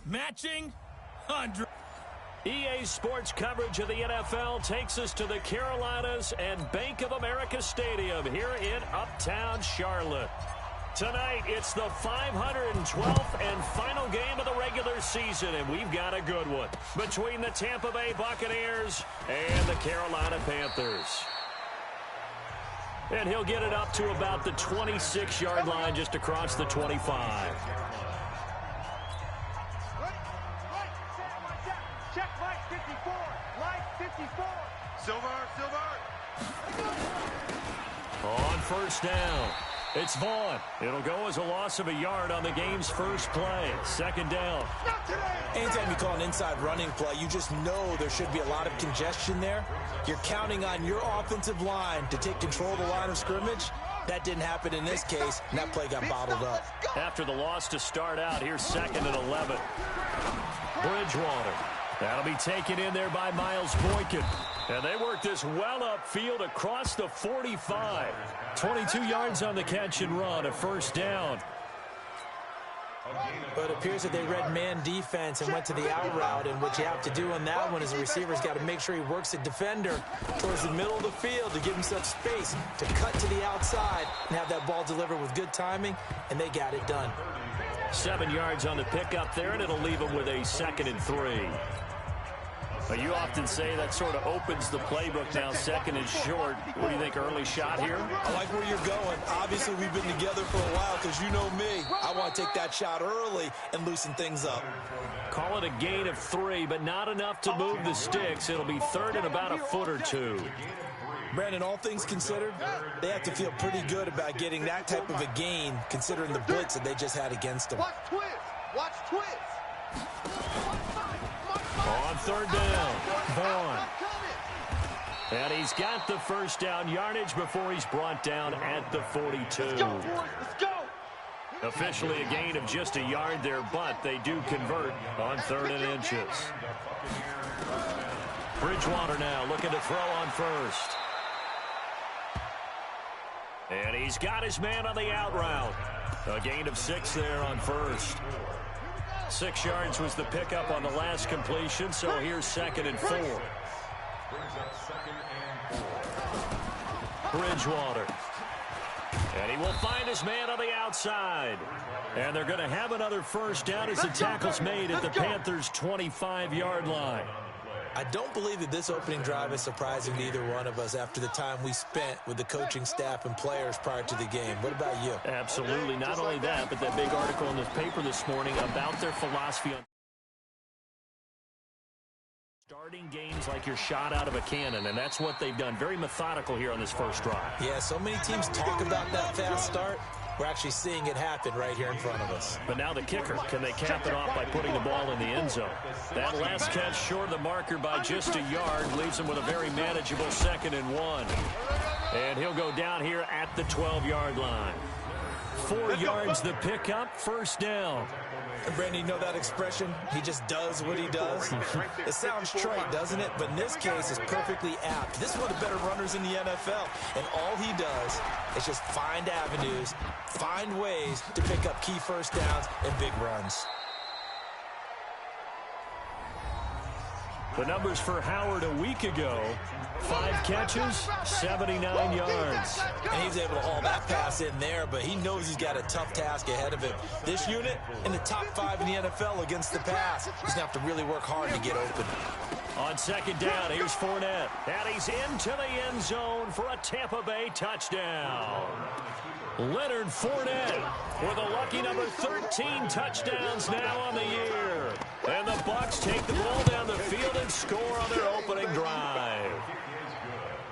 Matching 100. EA Sports coverage of the NFL takes us to the Carolinas and Bank of America Stadium here in Uptown Charlotte. Tonight, it's the 512th and final game of the regular season, and we've got a good one between the Tampa Bay Buccaneers and the Carolina Panthers. And he'll get it up to about the 26-yard line just across the 25. Check Mike 54. Mike 54. Silver. On first down, it's Vaughn. It'll go as a loss of a yard on the game's first play. Second down. Anytime you call an inside running play, you just know there should be a lot of congestion there. You're counting on your offensive line to take control of the line of scrimmage. That didn't happen in this case, and that play got bottled up. After the loss to start out, here's 2nd and 11. Bridgewater. That'll be taken in there by Miles Boykin. And they work this well upfield across the 45. 22 yards on the catch and run, a first down. But it appears that they read man defense and went to the out route, and what you have to do on that one is the receiver's got to make sure he works the defender towards the middle of the field to give himself space to cut to the outside and have that ball delivered with good timing, and they got it done. 7 yards on the pickup there, and it'll leave them with a 2nd and 3. You often say that sort of opens the playbook now, 2nd and short. What do you think, early shot here? I like where you're going. Obviously, we've been together for a while because you know me. I want to take that shot early and loosen things up. Call it a gain of 3, but not enough to move the sticks. It'll be 3rd and about a foot or 2. Brandon, all things considered, they have to feel pretty good about getting that type of a gain considering the blitz that they just had against them. Watch twist. On 3rd down, Vaughn. And he's got the first down yardage before he's brought down at the 42. Let's go. Officially a gain of just a yard there, but they do convert on 3rd and inches. Bridgewater now looking to throw on first. And he's got his man on the out route. A gain of 6 there on first. 6 yards was the pickup on the last completion, so here's 2nd and 4. Bridgewater. And he will find his man on the outside. And they're going to have another first down as the tackle's made at the Panthers' 25-yard line. I don't believe that this opening drive is surprising to either one of us after the time we spent with the coaching staff and players prior to the game. What about you? Absolutely. Not only that, but that big article in the paper this morning about their philosophy on starting games like you're shot out of a cannon, and that's what they've done. Very methodical here on this first drive. Yeah, so many teams talk about that fast start. We're actually seeing it happen right here in front of us. But now the kicker, can they cap it off by putting the ball in the end zone? That last catch short of the marker by just a yard leaves him with a very manageable 2nd and 1. And he'll go down here at the 12-yard line. 4 yards the pickup, first down. And Brandon, you know that expression? He just does what he does. It sounds trite, doesn't it? But in this case, it's perfectly apt. This is one of the better runners in the NFL. And all he does is just find avenues, find ways to pick up key first downs and big runs. The numbers for Howard a week ago, 5 catches, 79 yards. And he was able to haul that pass in there, but he knows he's got a tough task ahead of him. This unit in the top 5 in the NFL against the pass. He's going to have to really work hard to get open. On 2nd down, here's Fournette. And he's into the end zone for a Tampa Bay touchdown. Leonard Fournette with a lucky number 13 touchdowns now on the year. And the Bucs take the ball down the field and score on their opening drive.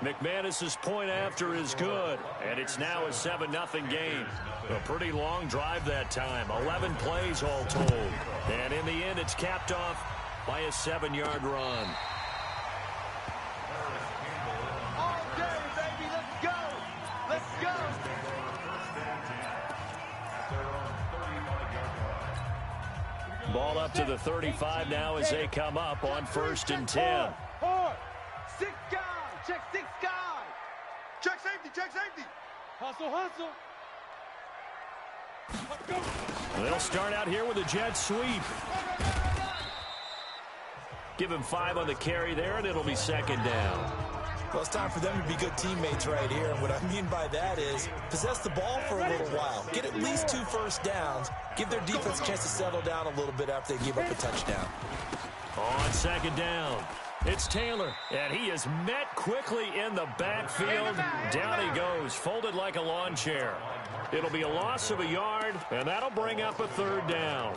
McManus's point after is good, and it's now a 7-0 game. A pretty long drive that time, 11 plays all told. And in the end, it's capped off by a 7-yard run. Ball up to the 35 now as they come up on 1st and 10. 6 guys. Check 6 guys. Check safety. Hustle. They'll start out here with a jet sweep. Give him 5 on the carry there, and it'll be second down. Well, it's time for them to be good teammates right here. And what I mean by that is possess the ball for a little while. Get at least 2 first downs. Give their defense a chance to settle down a little bit after they give up a touchdown. On second down, it's Taylor, and he is met quickly in the backfield. Down he goes, folded like a lawn chair. It'll be a loss of a yard, and that'll bring up a third down.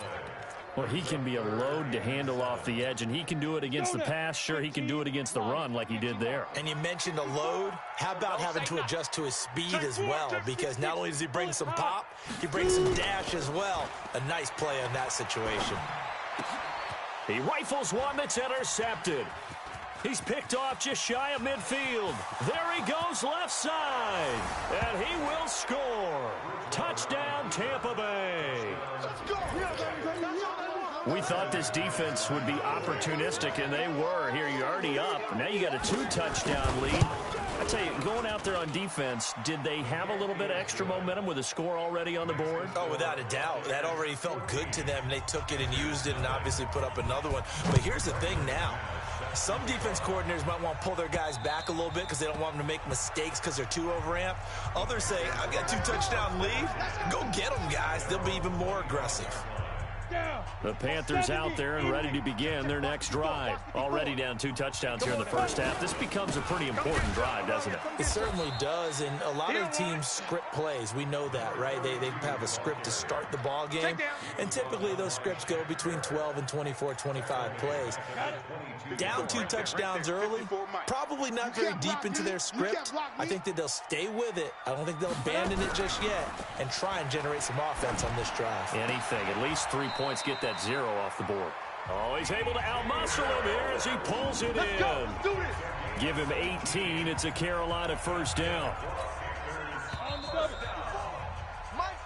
Well, he can be a load to handle off the edge, and he can do it against the pass. Sure, he can do it against the run like he did there. And you mentioned a load. How about having to adjust to his speed as well? Because not only does he bring some pop, he brings some dash as well. A nice play in that situation. He rifles one that's intercepted. He's picked off just shy of midfield. There he goes left side. And he will score. Touchdown, Tampa Bay. We thought this defense would be opportunistic, and they were. Here, you're already up. Now you got a 2-touchdown lead. I tell you, going out there on defense, did they have a little bit of extra momentum with a score already on the board? Oh, without a doubt. That already felt good to them. They took it and used it and obviously put up another one. But here's the thing now. Some defense coordinators might want to pull their guys back a little bit because they don't want them to make mistakes because they're too overamped. Others say, I've got 2-touchdown lead. Go get them, guys. They'll be even more aggressive. The Panthers out there and ready to begin their next drive. Already down 2 touchdowns here in the first half. This becomes a pretty important drive, doesn't it? It certainly does, and a lot of teams script plays. We know that, right? They have a script to start the ball game, and typically those scripts go between 12 and 24, 25 plays. Down 2 touchdowns early, probably not very deep into their script. I think that they'll stay with it. I don't think they'll abandon it just yet and try and generate some offense on this drive. Anything, at least 3 points, get that 0 off the board. Oh, he's able to outmuscle him here as he pulls it in. Give him 18. It's a Carolina first down.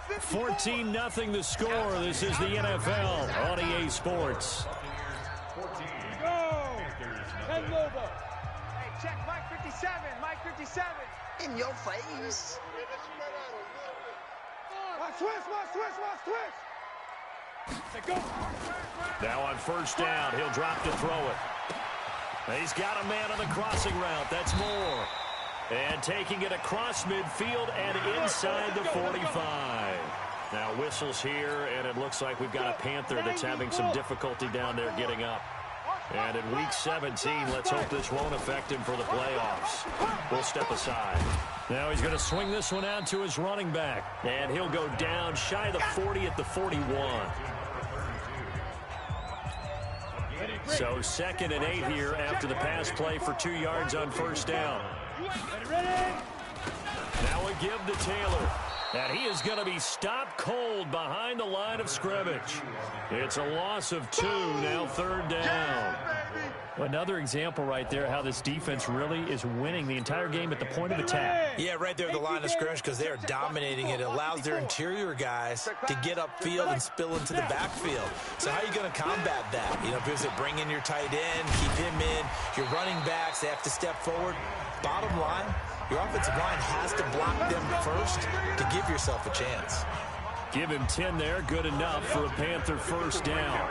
14-0 the score. This is the NFL on EA Sports. Hey, check Mike 57. Mike 57. In your face. Watch twist. Now on first down, he'll drop to throw it. He's got a man on the crossing route. That's Moore. And taking it across midfield and inside the 45. Now whistles here, and it looks like we've got a Panther that's having some difficulty down there getting up. And in Week 17, let's hope this won't affect him for the playoffs. We'll step aside. Now he's going to swing this one out to his running back. And he'll go down shy of the 40 at the 41. So 2nd and 8 here after the pass play for 2 yards on first down. Now a give to Taylor. And he is going to be stopped cold behind the line of scrimmage. It's a loss of 2, now 3rd down. Another example right there how this defense really is winning the entire game at the point of attack. Yeah, right there at the line of scrimmage because they are dominating it. It allows their interior guys to get upfield and spill into the backfield. So how are you going to combat that? You know, because they bring in your tight end, keep him in, your running backs, they have to step forward. Bottom line, your offensive line has to block them first to give yourself a chance. Give him 10 there, good enough for a Panther first down.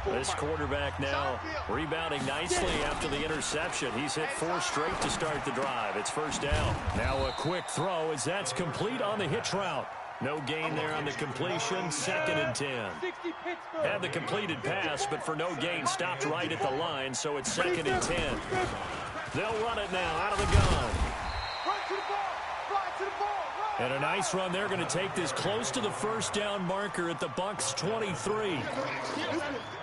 This quarterback now rebounding nicely after the interception. He's hit 4 straight to start the drive. It's first down. Now a quick throw as that's complete on the hitch route. No gain there on the completion, 2nd and 10. Had the completed pass, but for no gain, stopped right at the line, so it's 2nd and 10. They'll run it now out of the gun. And a nice run. They're going to take this close to the first down marker at the Bucs 23.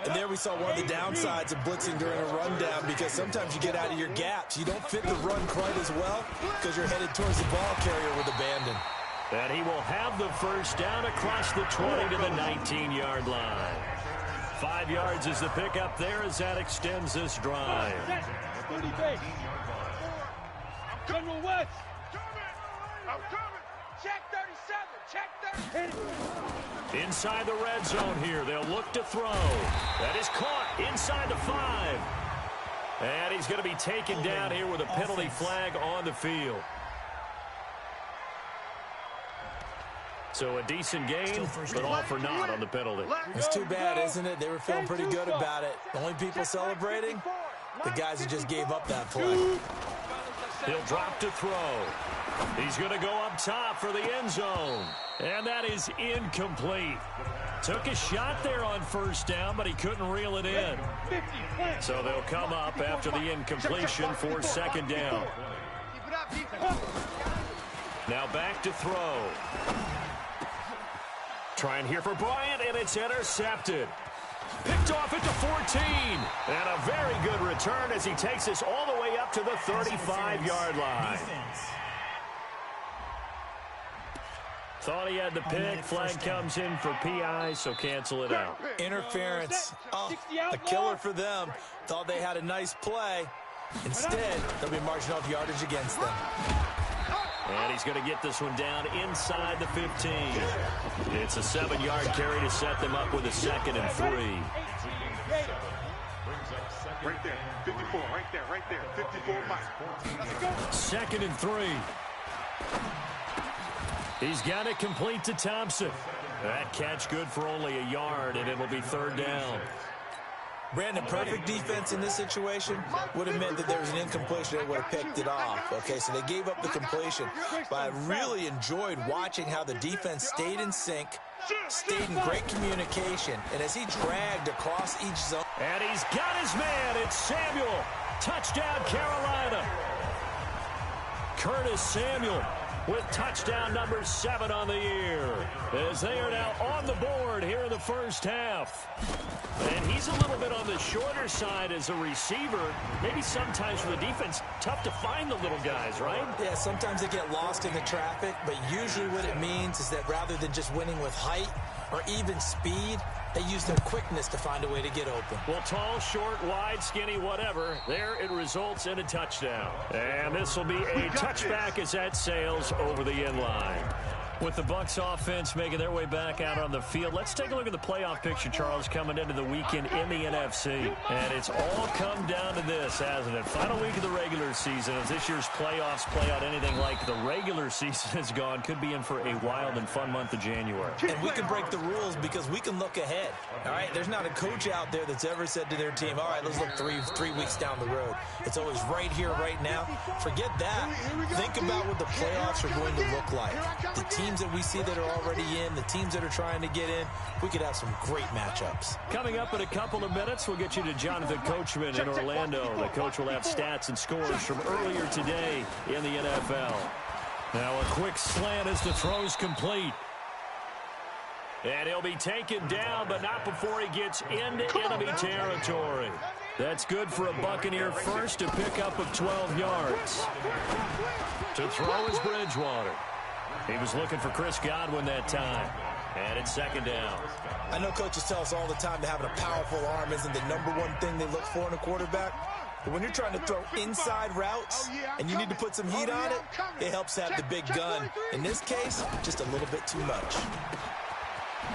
And there we saw one of the downsides of blitzing during a rundown because sometimes you get out of your gaps. You don't fit the run quite as well because you're headed towards the ball carrier with abandon. And he will have the first down across the 20 to the 19-yard line. 5 yards is the pickup there as that extends this drive. General West. I'm coming. Check 37. Check 30. Inside the red zone here. They'll look to throw. That is caught inside the 5. And he's going to be taken down here with a penalty flag on the field. So a decent gain, but all for naught on the penalty. It's too bad, isn't it? They were feeling pretty good about it. The only people celebrating, the guys who just gave up that play. He'll drop to throw. He's going to go up top for the end zone. And that is incomplete. Took a shot there on first down, but he couldn't reel it in. So they'll come up after the incompletion for second down. Now back to throw. Trying here for Bryant, and it's intercepted. Picked off at the 14. And a very good return as he takes this all the way up to the 35-yard line. Thought he had the pick. Flag comes in for PI, so cancel it out. Interference. Oh, a killer for them. Thought they had a nice play. Instead, they'll be marching off yardage against them. And he's going to get this one down inside the 15. It's a 7-yard carry to set them up with a 2nd and 3. Right there, 54, right there, 54 miles. 2nd and 3. He's got it complete to Thompson. That catch good for only a yard, and it'll be 3rd down. Brandon, perfect defense in this situation would have meant that there was an incompletion. They would have picked it off. Okay, so they gave up the completion. But I really enjoyed watching how the defense stayed in sync, stayed in great communication, and as he dragged across each zone. And he's got his man. It's Samuel. Touchdown, Carolina. Curtis Samuel with touchdown number 7 on the year, as they are now on the board here in the first half. And he's a little bit on the shorter side as a receiver. Maybe sometimes for the defense, tough to find the little guys, right? Yeah, sometimes they get lost in the traffic, but usually what it means is that rather than just winning with height or even speed, they use their quickness to find a way to get open. Well, tall, short, wide, skinny, whatever, there it results in a touchdown. And this will be a touchback as that sails over the end line. With the Bucs offense making their way back out on the field, let's take a look at the playoff picture, Charles, coming into the weekend in the NFC. And it's all come down to this, hasn't it? Final week of the regular season. As this year's playoffs play out anything like the regular season has gone, could be in for a wild and fun month of January. And we can break the rules because we can look ahead. All right, there's not a coach out there that's ever said to their team, all right, let's look three weeks down the road. It's always right here, right now. Forget that. Think about what the playoffs are going to look like. The teams that we see that are already in, the teams that are trying to get in, we could have some great matchups. Coming up in a couple of minutes, we'll get you to Jonathan Coachman in Orlando. The coach will have stats and scores from earlier today in the NFL. Now a quick slant as the throw's complete. And he'll be taken down, but not before he gets into enemy territory. That's good for a Buccaneer first to pick up of 12 yards. To throw is Bridgewater. He was looking for Chris Godwin that time. And it's 2nd down. I know coaches tell us all the time that having a powerful arm isn't the #1 thing they look for in a quarterback. But when you're trying to throw inside routes and you need to put some heat on it, it helps have the big gun. In this case, just a little bit too much.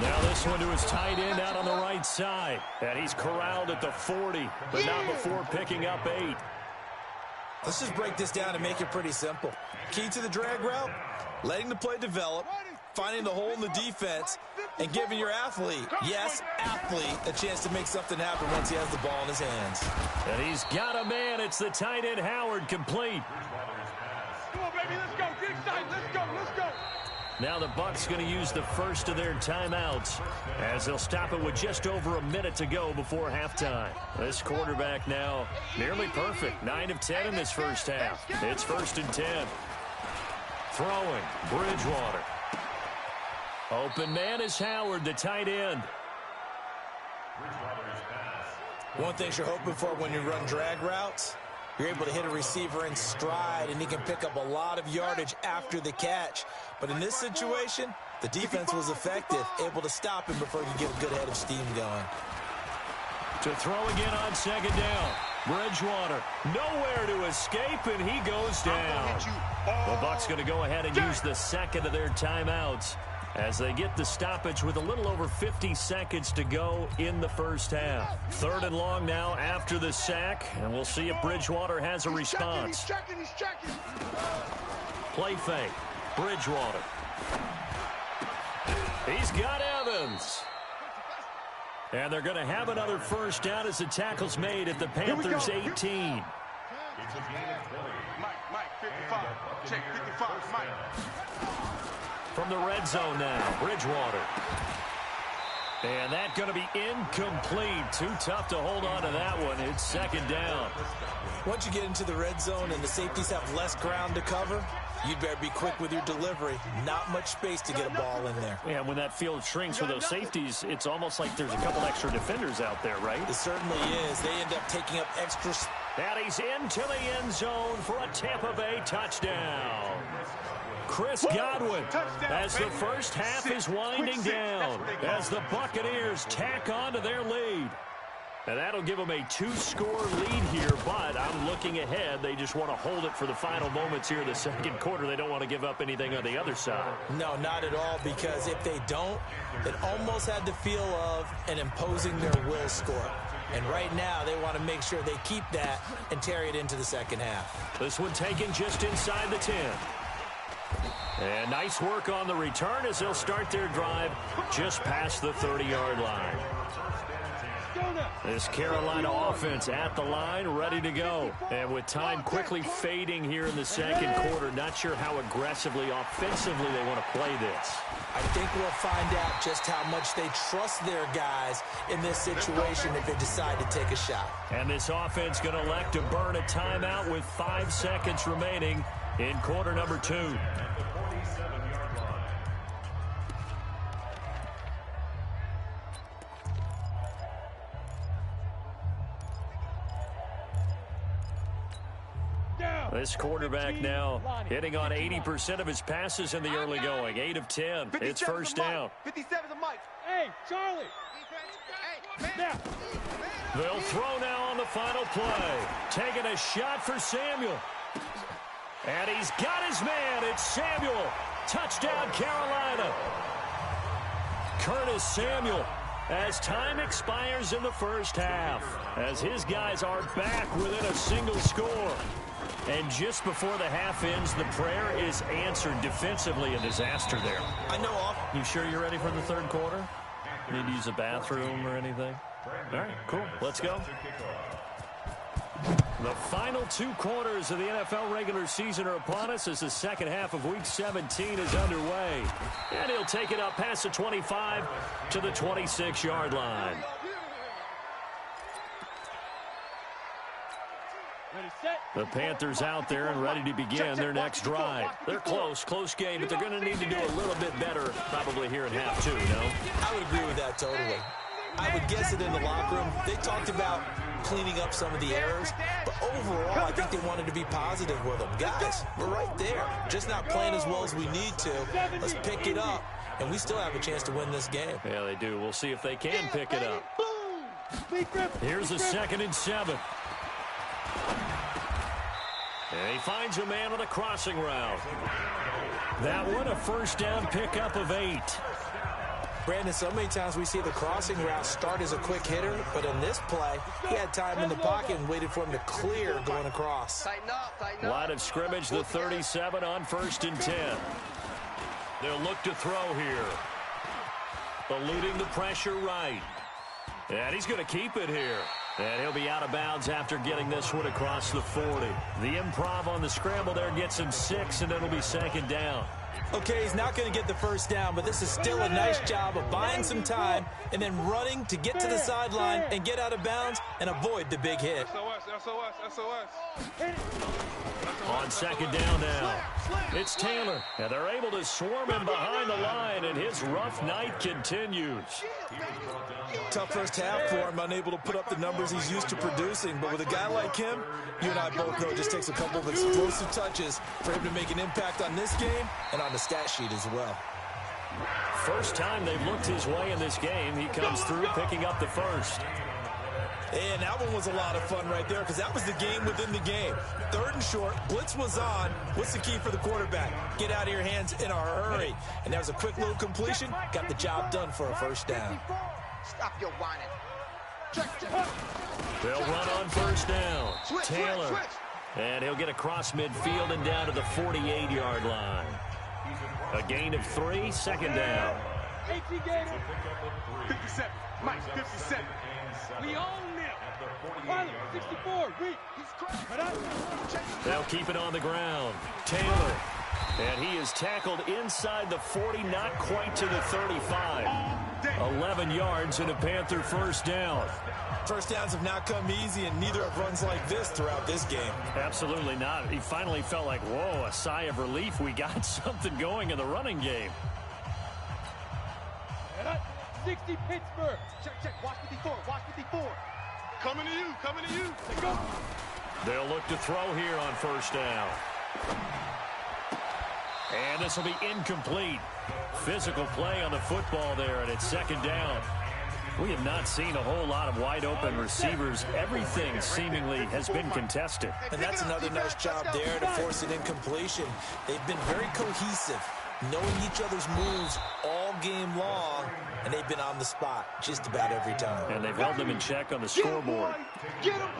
Now this one to his tight end out on the right side. And he's corralled at the 40, but not before picking up 8. Let's just break this down and make it pretty simple. Key to the drag route, letting the play develop, finding the hole in the defense, and giving your athlete, yes, athlete, a chance to make something happen once he has the ball in his hands. And he's got a man. It's the tight end, Howard, complete. Come on, baby, let's go. Get excited. Let's go. Let's go. Now the Bucs going to use the first of their timeouts as they'll stop it with just over a minute to go before halftime. This quarterback now nearly perfect. 9 of 10 in this first half. It's 1st and 10. Throwing, Bridgewater. Open man is Howard, the tight end. One thing you're hoping for when you run drag routes, you're able to hit a receiver in stride, and he can pick up a lot of yardage after the catch. But in this situation, the defense was effective, able to stop him before he could get a good head of steam going. To throw again on 2nd down. Bridgewater, nowhere to escape, and he goes down. The Bucs going to go ahead and use the 2nd of their timeouts as they get the stoppage with a little over 50 seconds to go in the first half. 3rd and long now after the sack, and we'll see if Bridgewater has a response. He's checking. Play fake. Bridgewater. He's got Evans. And they're going to have another first down as the tackle's made at the Panthers' 18. Mike, 55. Check 55, Mike. From the red zone now, Bridgewater. And that's going to be incomplete. Too tough to hold on to that one. It's second down. Once you get into the red zone and the safeties have less ground to cover, you'd better be quick with your delivery. Not much space to get a ball in there. Yeah, when that field shrinks with those safeties, it's almost like there's a couple extra defenders out there, right? It certainly is. They end up taking up extra. And he's into the end zone for a Tampa Bay touchdown. Chris Godwin, as the first half is winding down, as the Buccaneers tack on to their lead. And that'll give them a 2-score lead here, but I'm looking ahead. They just want to hold it for the final moments here in the second quarter. They don't want to give up anything on the other side. No, not at all, because if they don't, it almost had the feel of an imposing their will score. And right now, they want to make sure they keep that and carry it into the second half. This one taken just inside the 10. And nice work on the return as they'll start their drive just past the 30-yard line. This Carolina offense at the line, ready to go. And with time quickly fading here in the second quarter, not sure how aggressively, offensively they want to play this. I think we'll find out just how much they trust their guys in this situation if they decide to take a shot. And this offense going to elect to burn a timeout with 5 seconds remaining in quarter number 2. This quarterback now hitting on 80% of his passes in the early going. 8 of 10. It's first down. 57 to Mike. Hey, Charlie. Now. They'll throw now on the final play. Taking a shot for Samuel. And he's got his man. It's Samuel. Touchdown, Carolina. Curtis Samuel, as time expires in the first half, as his guys are back within a single score. And just before the half ends, the prayer is answered. Defensively, a disaster there. I know. You sure you're ready for the third quarter? Need to use a bathroom or anything? All right, cool. Let's go. The final 2 quarters of the NFL regular season are upon us as the second half of Week 17 is underway. And he'll take it up past the 25 to the 26-yard line. The Panthers out there and ready to begin their next drive. They're close game, but they're going to need to do a little bit better probably here in half 2, no? I would agree with that totally. I would guess it in the locker room. They talked about cleaning up some of the errors, but overall, I think they wanted to be positive with them. Guys, we're right there. Just not playing as well as we need to. Let's pick it up, and we still have a chance to win this game. Yeah, they do. We'll see if they can pick it up. Here's a 2nd and 7. And he finds a man on a crossing route. That one, a first down pickup of 8. Brandon, so many times we see the crossing route start as a quick hitter, but in this play, he had time in the pocket and waited for him to clear going across. Line of scrimmage, the 37 on 1st and 10. They'll look to throw here. Eluding the pressure right. And he's going to keep it here. And he'll be out of bounds after getting this one across the 40. The improv on the scramble there gets him 6, and it'll be 2nd down. Okay, he's not going to get the first down, but this is still a nice job of buying some time and then running to get to the sideline and get out of bounds and avoid the big hit. On 2nd down now, it's Taylor. And they're able to swarm him behind the line, and his rough night continues. Tough first half for him, unable to put up the numbers he's used to producing. But with a guy like him, you and I both know it just takes a couple of explosive touches for him to make an impact on this game and on the stat sheet as well. First time they've looked his way in this game, he comes through picking up the first. And that one was a lot of fun right there because that was the game within the game. 3rd and short, blitz was on. What's the key for the quarterback? Get out of your hands in a hurry. And that was a quick little completion. Got the job done for a first down. Stop your whining. They'll run on 1st down. Taylor. And he'll get across midfield and down to the 48-yard line. A gain of 3, 2nd down. AT Gator. 57. Mike, 57. We own them. Tyler, 64. Reed. He's cracked. They'll keep it on the ground. Taylor. And he is tackled inside the 40, not quite to the 35. 11 yards and a Panther first down. First downs have not come easy, and neither have runs like this throughout this game. Absolutely not. He finally felt like, whoa, a sigh of relief. We got something going in the running game. 60 Pittsburgh. Check. Watch 54. Watch 54. Coming to you. Coming to you. Let's go. They'll look to throw here on first down. And this will be incomplete. Physical play on the football there, and it's second down. We have not seen a whole lot of wide-open receivers. Everything seemingly has been contested. And that's another nice job there to force an incompletion. They've been very cohesive, knowing each other's moves all game long, and they've been on the spot just about every time. And they've held them in check on the scoreboard.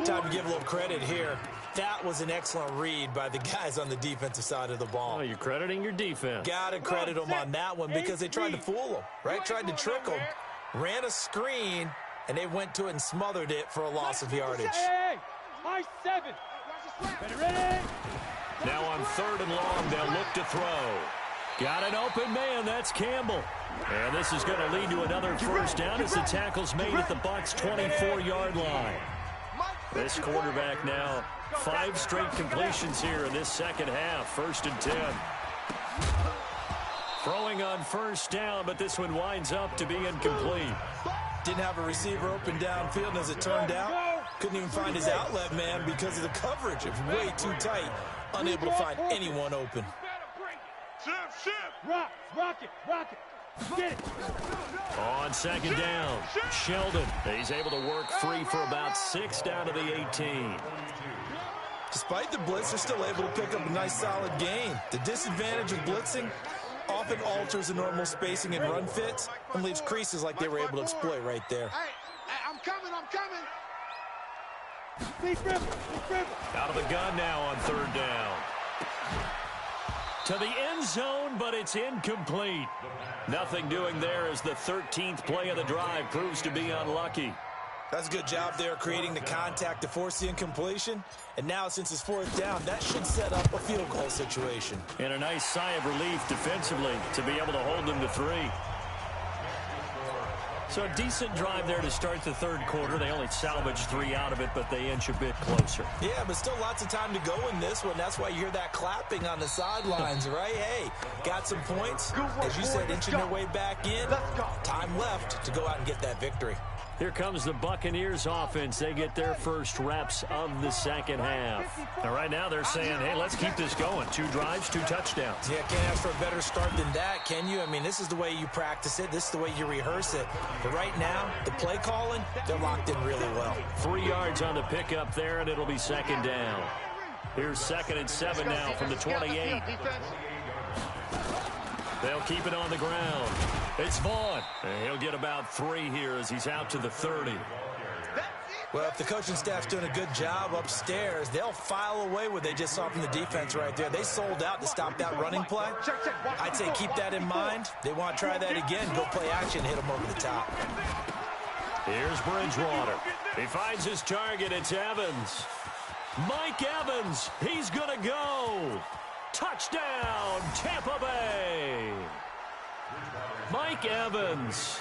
Time to give a little credit here. That was an excellent read by the guys on the defensive side of the ball. Oh, you're crediting your defense. Got to credit them on that one because they tried to fool them, right? Tried to trick them, ran a screen, and they went to it and smothered it for a loss of yardage. Hey, high 7. Ready? Now on 3rd and long, they'll look to throw. Got an open man. That's Campbell. And this is going to lead to another first down as the tackle's made at the Bucs' 24-yard line. This quarterback now 5 straight completions here in this second half. 1st and 10. Throwing on first down, but this one winds up to be incomplete. Didn't have a receiver open downfield, and as it turned out, couldn't even find his outlet man because of the coverage. It was way too tight. Unable to find anyone open. Shift. Rock it. Get it. On 2nd down, Sheldon. He's able to work free for about 6 down to the 18. Despite the blitz, they're still able to pick up a nice solid gain. The disadvantage of blitzing often alters the normal spacing and run fits and leaves creases like they were able to exploit right there. Hey, I'm coming. Out of the gun now on 3rd down. To the end zone, but it's incomplete. Nothing doing there as the 13th play of the drive proves to be unlucky. That's a good job there creating the contact to force the incompletion. And now, since it's 4th down, that should set up a field goal situation. And a nice sigh of relief defensively to be able to hold them to 3. So a decent drive there to start the 3rd quarter. They only salvaged 3 out of it, but they inch a bit closer. Yeah, but still lots of time to go in this one. That's why you hear that clapping on the sidelines, right? Hey, got some points. As you said, inching their way back in. Time left to go out and get that victory. Here comes the Buccaneers offense. They get their first reps of the second half. And right now they're saying, hey, let's keep this going. 2 drives, 2 touchdowns. Yeah, can't ask for a better start than that, can you? I mean, this is the way you practice it. This is the way you rehearse it. But right now, the play calling, they're locked in really well. 3 yards on the pickup there, and it'll be 2nd down. Here's 2nd and 7 now from the 28. They'll keep it on the ground. It's Vaughn. And he'll get about 3 here as he's out to the 30. Well, if the coaching staff's doing a good job upstairs, they'll file away what they just saw from the defense right there. They sold out to stop that running play. I'd say keep that in mind. They want to try that again. Go play action, hit them over the top. Here's Bridgewater. He finds his target. It's Evans. Mike Evans. He's going to go. Touchdown, Tampa Bay. Mike Evans,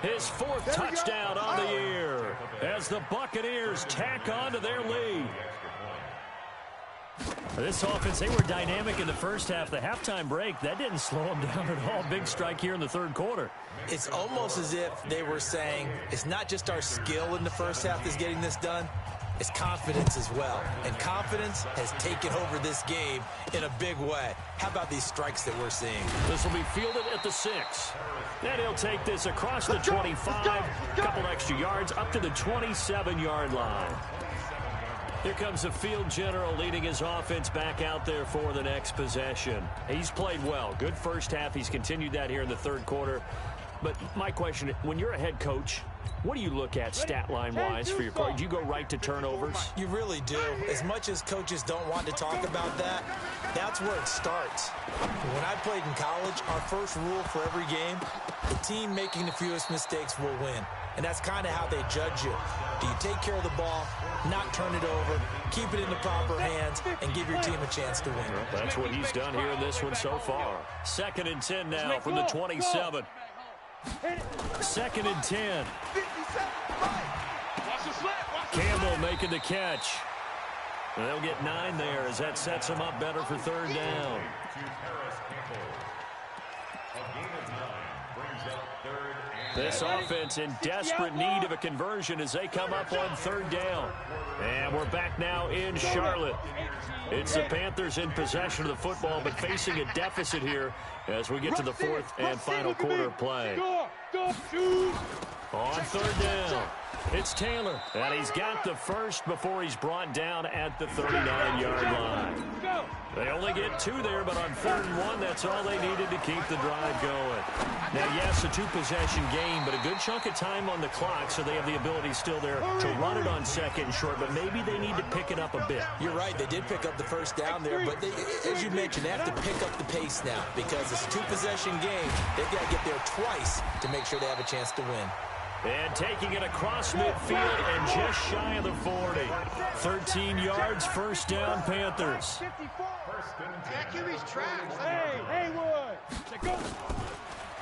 his 4th touchdown on the year as the Buccaneers tack on to their lead. This offense, they were dynamic in the first half. The halftime break, that didn't slow them down at all. Big strike here in the 3rd quarter. It's almost as if they were saying, it's not just our skill in the first half that's getting this done. It's confidence as well. And confidence has taken over this game in a big way. How about these strikes that we're seeing? This will be fielded at the 6. And he'll take this across the 25. Couple extra yards up to the 27-yard line. Here comes the field general leading his offense back out there for the next possession. He's played well. Good first half. He's continued that here in the 3rd quarter. But my question, when you're a head coach, what do you look at stat line-wise for your coach? Do you go right to turnovers? You really do. As much as coaches don't want to talk about that, that's where it starts. When I played in college, our first rule for every game, the team making the fewest mistakes will win. And that's kind of how they judge you. Do you take care of the ball, not turn it over, keep it in the proper hands, and give your team a chance to win? Well, that's what he's done here in this one so far. 2nd and 10 now from the 27. 2nd and 10. Campbell making the catch. And they'll get 9 there as that sets them up better for 3rd down. This offense in desperate need of a conversion as they come up on 3rd down. And we're back now in Charlotte. It's the Panthers in possession of the football, but facing a deficit here as we get to the 4th and final quarter of play. On 3rd down, it's Taylor, and he's got the first before he's brought down at the 39-yard line. They only get 2 there, but on 3rd and 1, that's all they needed to keep the drive going. Now, yes, a 2-possession game, but a good chunk of time on the clock, so they have the ability still there to run it on 2nd and short, but maybe they need to pick it up a bit. You're right. They did pick up the first down there, but as you mentioned, they have to pick up the pace now because it's a 2-possession game. They've got to get there twice to make sure they have a chance to win. And taking it across midfield and just shy of the 40. 13 yards, 1st down, Panthers.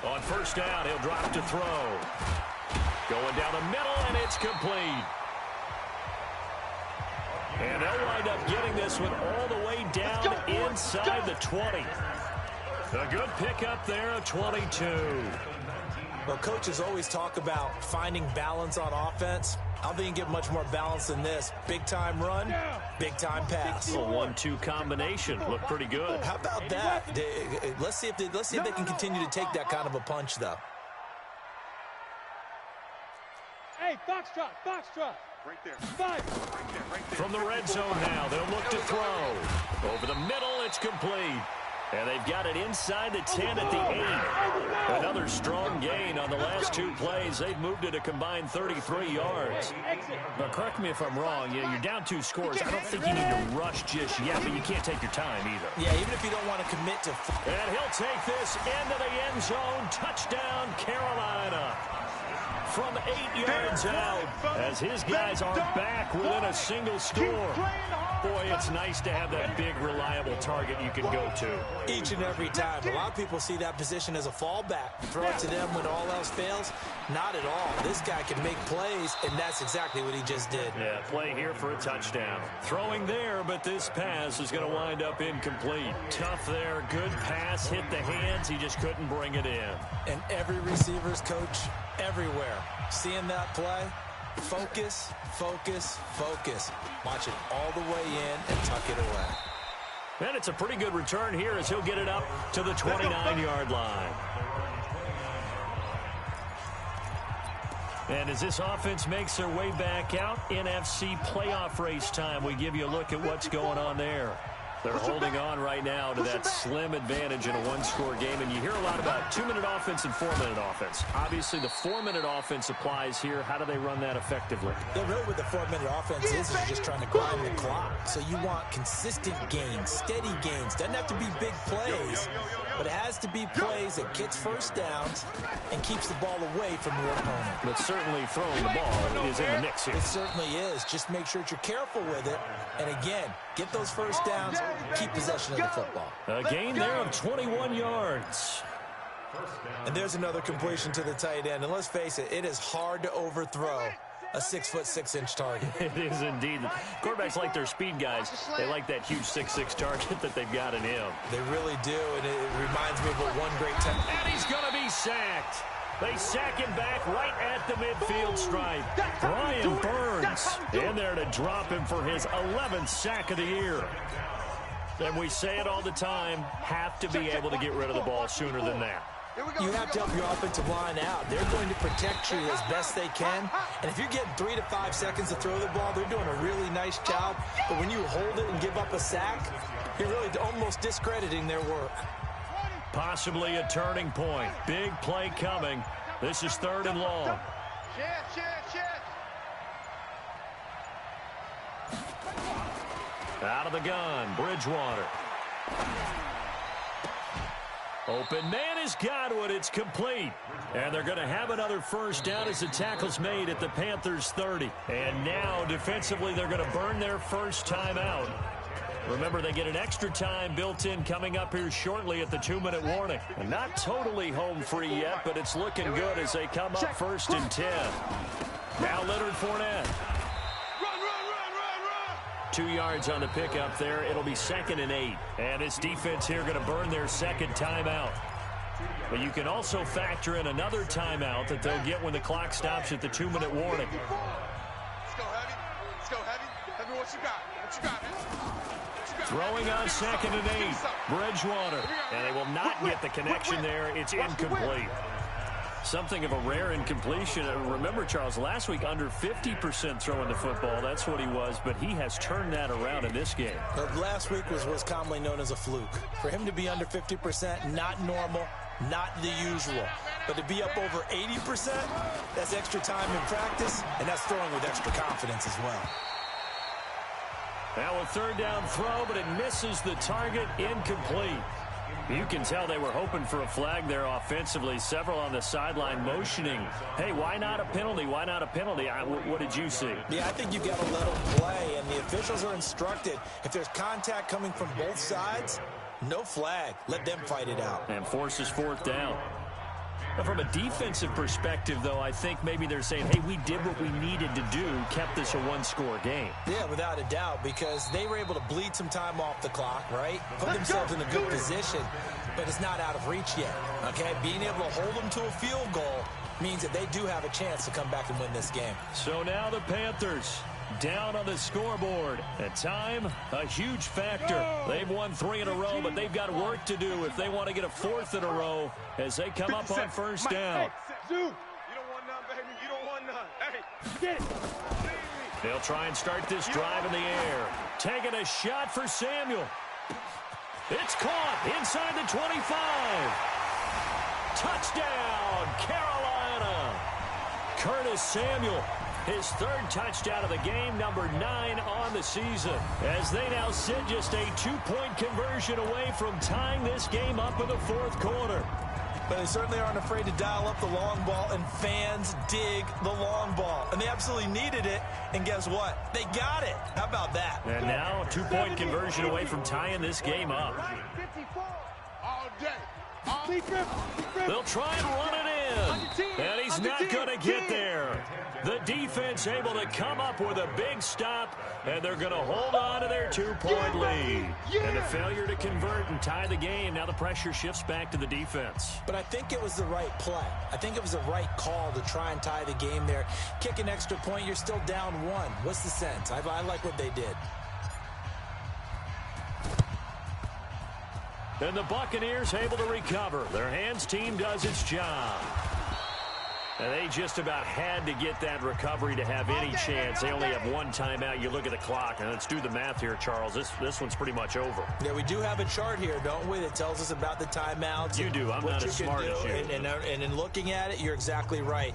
On 1st down, he'll drop to throw. Going down the middle, and it's complete. And they'll wind up getting this one all the way down inside the 20. A good pickup there of 22. Well, coaches always talk about finding balance on offense. I don't think you can get much more balance than this. Big-time run, big-time pass. A 1-2 combination. Looked pretty good. How about that? Let's see if they can continue to take that kind of a punch, though. Hey, foxtrot. Right there. Right there. From the red zone now, they'll look to throw. Over the middle, it's complete. And they've got it inside the 10 at the 8. Another strong gain on the last 2 plays. They've moved it a combined 33 yards. But correct me if I'm wrong. You're down 2 scores. I don't think you need to rush just yet, but you can't take your time either. Yeah, even if you don't want to commit to... And he'll take this into the end zone. Touchdown, Carolina. From 8 yards out as his guys are back within a single score. Boy, it's nice to have that big, reliable target you can go to. Each and every time. A lot of people see that position as a fallback. Throw it to them when all else fails. Not at all. This guy can make plays, and that's exactly what he just did. Yeah, play here for a touchdown. Throwing there, but this pass is going to wind up incomplete. Tough there. Good pass. Hit the hands. He just couldn't bring it in. And every receiver's coach everywhere. Seeing that play, focus, focus, focus. Watch it all the way in and tuck it away. And it's a pretty good return here as he'll get it up to the 29-yard line. And as this offense makes their way back out, NFC playoff race time, we give you a look at what's going on there. They're holding on right now to that slim advantage in a 1-score game. And you hear a lot about 2-minute offense and 4-minute offense. Obviously, the 4-minute offense applies here. How do they run that effectively? Yeah, really what the 4-minute offense is just trying to grind the clock. So you want consistent gains, steady gains. Doesn't have to be big plays, but it has to be plays that gets first downs and keeps the ball away from your opponent. But certainly throwing the ball is in the mix here. It certainly is. Just make sure that you're careful with it. And again, get those first downs, keep possession of the football. A gain there of 21 yards. And there's another completion to the tight end. And let's face it, it is hard to overthrow a 6'6" target. It is indeed. Quarterbacks like their speed guys. They like that huge 6'6" target that they've got in him. They really do, and it reminds me of one great time. And he's going to be sacked. They sack him back right at the midfield stripe. Brian Burns in there to drop him for his 11th sack of the year. And we say it all the time, have to be able to get rid of the ball sooner than that. You have to help your offensive line out. They're going to protect you as best they can. And if you're getting 3 to 5 seconds to throw the ball, they're doing a really nice job. But when you hold it and give up a sack, you're really almost discrediting their work. Possibly a turning point. Big play coming This is 3rd and long. Out of the gun, Bridgewater. Open man has got it. It's complete. And they're going to have another first down as the tackle's made at the Panthers' 30. And now, defensively, they're going to burn their first timeout. Remember, they get an extra time built in coming up here shortly at the 2-minute warning. And not totally home free yet, but it's looking good as they come up 1st and 10. Now Leonard Fournette. 2 yards on the pickup there. It'll be 2nd and 8. And this defense here going to burn their second timeout. But you can also factor in another timeout that they'll get when the clock stops at the 2-minute warning. Let's go, Heavy. Let's go, Heavy. Heavy, what you got? What you got, man? Throwing on 2nd and 8. Bridgewater. And they will not get the connection there. It's incomplete. Something of a rare incompletion. Remember, Charles, last week under 50% throwing the football. That's what he was, but he has turned that around in this game. Last week was what's commonly known as a fluke. For him to be under 50%, not normal, not the usual. But to be up over 80%, that's extra time in practice, and that's throwing with extra confidence as well. Now a 3rd down throw, but it misses the target, incomplete. You can tell they were hoping for a flag there offensively. Several on the sideline motioning. Hey, why not a penalty? Why not a penalty? What did you see? Yeah, I think you got to let them play, and the officials are instructed. If there's contact coming from both sides, no flag. Let them fight it out. And forces 4th down. Now, from a defensive perspective, though, I think maybe they're saying, hey, we did what we needed to do, kept this a 1-score game. Yeah, without a doubt, because they were able to bleed some time off the clock, right? Put themselves in a good position, but it's not out of reach yet, okay? Being able to hold them to a field goal means that they do have a chance to come back and win this game. So now the Panthers down on the scoreboard. At time, a huge factor. They've won 3 in a row, but they've got work to do if they want to get a 4th in a row as they come up on 1st down. Dude, you don't want none, baby. You don't want none. Hey, get it. They'll try and start this drive in the air. Taking a shot for Samuel. It's caught inside the 25. Touchdown, Carolina. Curtis Samuel. His 3rd touchdown of the game, number 9 on the season. As they now sit just a 2-point conversion away from tying this game up in the 4th quarter. But they certainly aren't afraid to dial up the long ball, and fans dig the long ball. And they absolutely needed it, and guess what? They got it. How about that? And now a 2-point conversion away from tying this game up. All day. They'll try and run it in. And he's not going to get there. The defense able to come up with a big stop, and they're going to hold on to their 2-point lead. And the failure to convert and tie the game, now the pressure shifts back to the defense. But I think it was the right play. I think it was the right call to try and tie the game there. Kick an extra point, you're still down 1. What's the sense? I like what they did. And the Buccaneers able to recover. Their hands team does its job. And they just about had to get that recovery to have any chance. They only have 1 timeout. You look at the clock, and let's do the math here, Charles. This one's pretty much over. Yeah, we do have a chart here, don't we, that tells us about the timeouts. You do. I'm not as smart as you. And in looking at it, you're exactly right.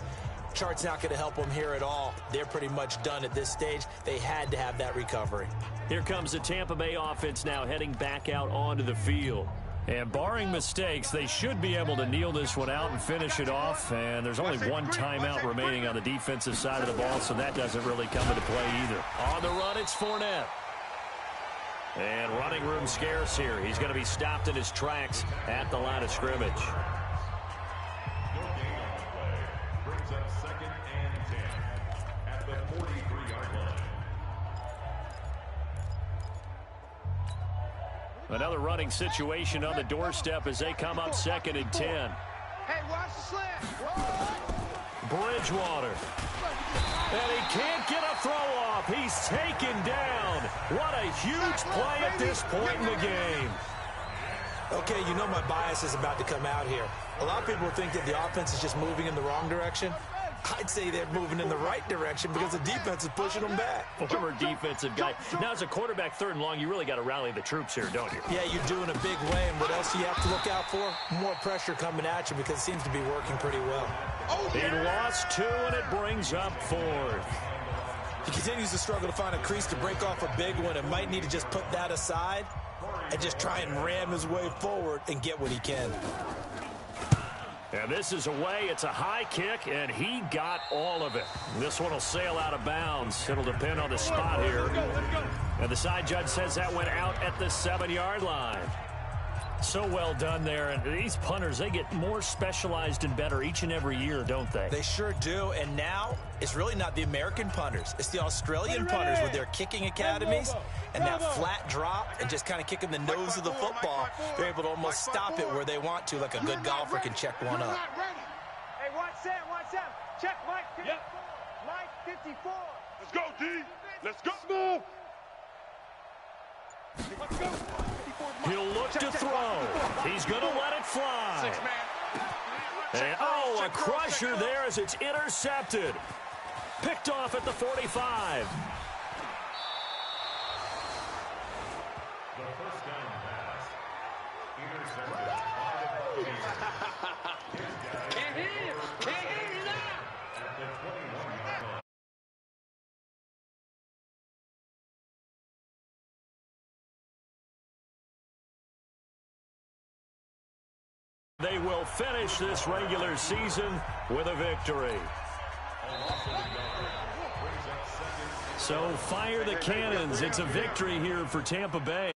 Chart's not going to help them here at all. They're pretty much done at this stage. They had to have that recovery. Here comes the Tampa Bay offense now heading back out onto the field. And barring mistakes, they should be able to kneel this one out and finish it off. And there's only 1 timeout remaining on the defensive side of the ball, so that doesn't really come into play either. On the run, it's Fournette. And running room scarce here. He's going to be stopped in his tracks at the line of scrimmage. Brings up 2nd and 10 at the 43-yard line. Another running situation on the doorstep as they come up 2nd and 10. Hey, watch the slant. Bridgewater. And he can't get a throw off. He's taken down. What a huge play at this point in the game. Okay, you know my bias is about to come out here. A lot of people think that the offense is just moving in the wrong direction. I'd say they're moving in the right direction because the defense is pushing them back. Former defensive guy. Now, as a quarterback, 3rd and long, you really got to rally the troops here, don't you? Yeah, you do in a big way. And what else do you have to look out for? More pressure coming at you because it seems to be working pretty well. He lost 2, and it brings up 4th. He continues to struggle to find a crease to break off a big one and might need to just put that aside and just try and ram his way forward and get what he can. And this is away. It's a high kick, and he got all of it. This one will sail out of bounds. It'll depend on the spot here. And the side judge says that went out at the 7-yard line. So well done there. And these punters, they get more specialized and better each and every year, don't they? They sure do. And now it's really not the American punters. It's the Australian punters with their kicking academies and that flat drop and just kind of kicking the nose of the football. They're able to almost stop it where they want to, like a good golfer can check one up. Hey, watch Sam, watch Sam. Check Mike 54. Yep. Mike 54. Let's go, D. Let's go. Move. Let's go. He'll look to throw. He's going to let it fly. And, oh, a crusher there as it's intercepted. Picked off at the 45. The first down pass. Intercepted. Can't hear you. Can't hear you now. At the 21-yard line. They will finish this regular season with a victory. So fire the cannons. It's a victory here for Tampa Bay.